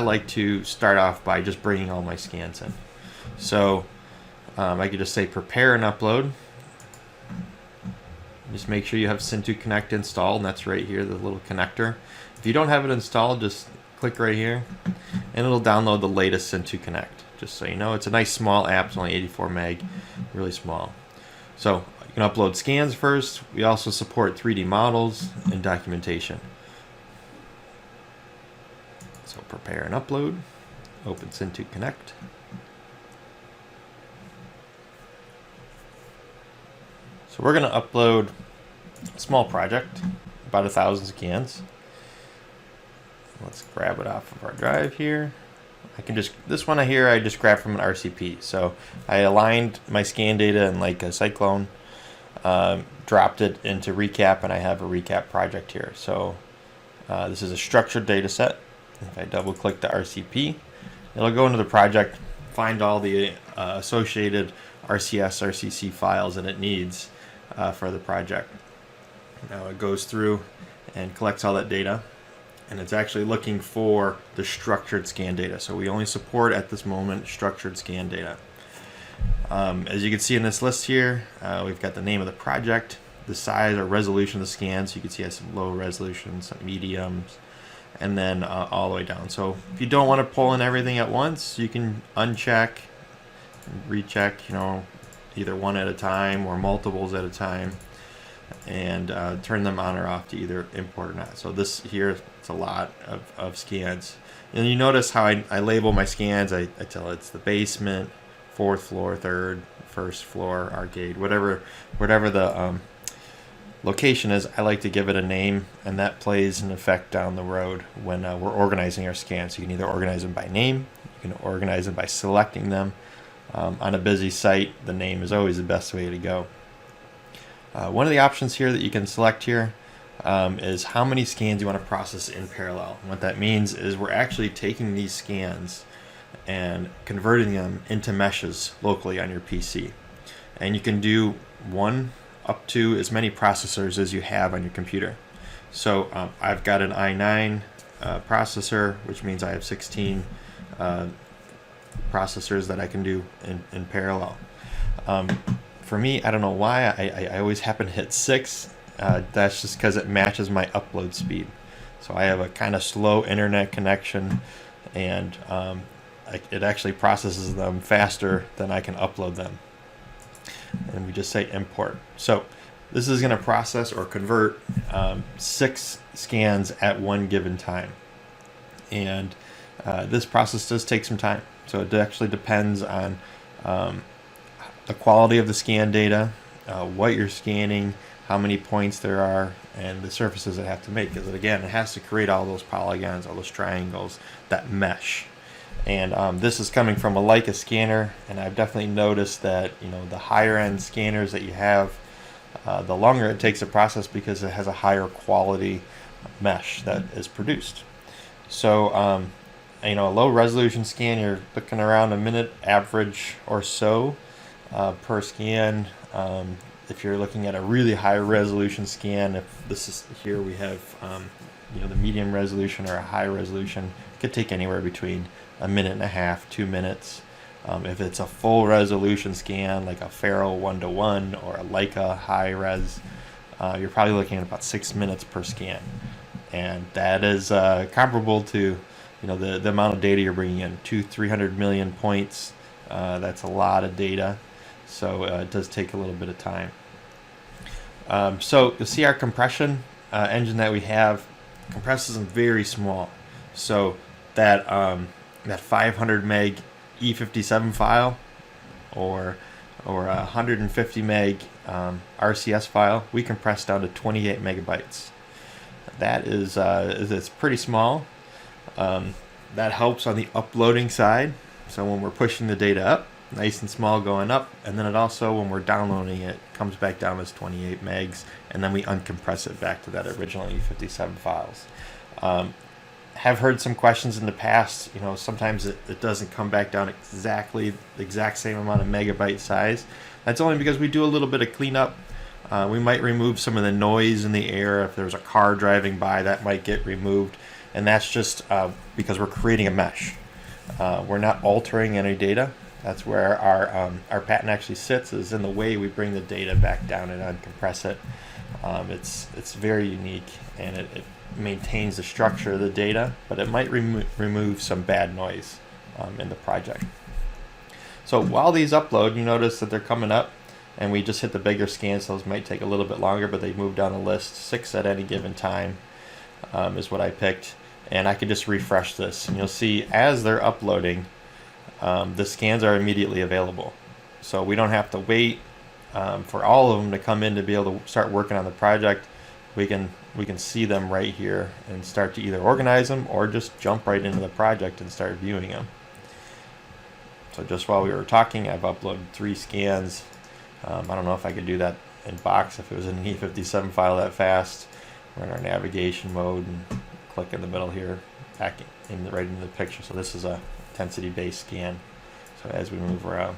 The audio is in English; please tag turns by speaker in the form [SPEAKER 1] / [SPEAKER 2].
[SPEAKER 1] like to start off by just bringing all my scans in. So I could just say prepare and upload. Just make sure you have Cintu Connect installed, and that's right here, the little connector. If you don't have it installed, just click right here, and it'll download the latest Cintu Connect. Just so you know, it's a nice small app. It's only 84 meg, really small. So you can upload scans first. We also support 3D models and documentation. So prepare and upload. Open Cintu Connect. So we're going to upload a small project, about 1,000 scans. Let's grab it off of our drive here. This one here I just grabbed from an RCP. So I aligned my scan data in like a Cyclone, dropped it into Recap, and I have a Recap project here. So this is a structured data set. If I double click the RCP, it'll go into the project, find all the associated RCS, RCC files that it needs for the project. Now it goes through and collects all that data, and it's actually looking for the structured scan data. So we only support at this moment structured scan data. As you can see in this list here, we've got the name of the project, the size or resolution of the scans. You can see it has some low resolution, some mediums, and then all the way down. So if you don't want to pull in everything at once, you can uncheck, recheck, either one at a time or multiples at a time, and turn them on or off to either import or not. So this here, it's a lot of scans. And you notice how I label my scans. I tell it's the basement, 4th floor, 3rd, 1st floor, arcade, whatever the location is. I like to give it a name, and that plays an effect down the road when we're organizing our scans. You can either organize them by name, you can organize them by selecting them. On a busy site, the name is always the best way to go. One of the options here that you can select here is how many scans you want to process in parallel. And what that means is we're actually taking these scans and converting them into meshes locally on your PC. And you can do one up to as many processors as you have on your computer. So I've got an i9 processor, which means I have 16 processors that I can do in parallel. For me, I don't know why, I always happen to hit 6. That's just because it matches my upload speed. So I have a kind of slow internet connection, and it actually processes them faster than I can upload them. And we just say import. So this is going to process or convert 6 scans at one given time. And this process does take some time. So it actually depends on the quality of the scan data, what you're scanning, how many points there are, and the surfaces it have to make. Because again, it has to create all those polygons, all those triangles, that mesh. And this is coming from a Leica scanner, and I've definitely noticed that the higher end scanners that you have, the longer it takes to process because it has a higher quality mesh that is produced. So a low resolution scan, you're looking around a minute average or so per scan. If you're looking at a really high resolution scan, if this is here we have the medium resolution or a high resolution, it could take anywhere between a minute and a half, 2 minutes. If it's a full resolution scan like a Faro 1:1 or a Leica high res, you're probably looking at about 6 minutes per scan, and that is comparable to the amount of data you're bringing in. 300 million points. That's a lot of data, so it does take a little bit of time. So you'll see our compression engine that we have compresses them very small. So that 500 meg E57 file or a 150 meg RCS file, we compress down to 28 megabytes. That is it's pretty small. That helps on the uploading side. So when we're pushing the data up, nice and small going up, and then it also, when we're downloading it, comes back down as 28 megs, and then we uncompress it back to that original E57 files. Have heard some questions in the past, sometimes it doesn't come back down exactly the exact same amount of megabyte size. That's only because we do a little bit of cleanup. We might remove some of the noise in the air. If there's a car driving by, that might get removed. And that's just because we're creating a mesh. We're not altering any data. That's where our patent actually sits, is in the way we bring the data back down and uncompress it. It's very unique, and it maintains the structure of the data, but it might remove some bad noise in the project. So while these upload, you notice that they're coming up, and we just hit the bigger scans. Those might take a little bit longer, but they move down the list. 6 at any given time is what I picked, and I can just refresh this, and you'll see as they're uploading, the scans are immediately available. So we don't have to wait for all of them to come in to be able to start working on the project. We can see them right here and start to either organize them or just jump right into the project and start viewing them. So just while we were talking, I've uploaded 3 scans. I don't know if I could do that in Box if it was an E57 file that fast. We're in our navigation mode and click in the middle here, back right into the picture. So this is a intensity based scan. So as we move around,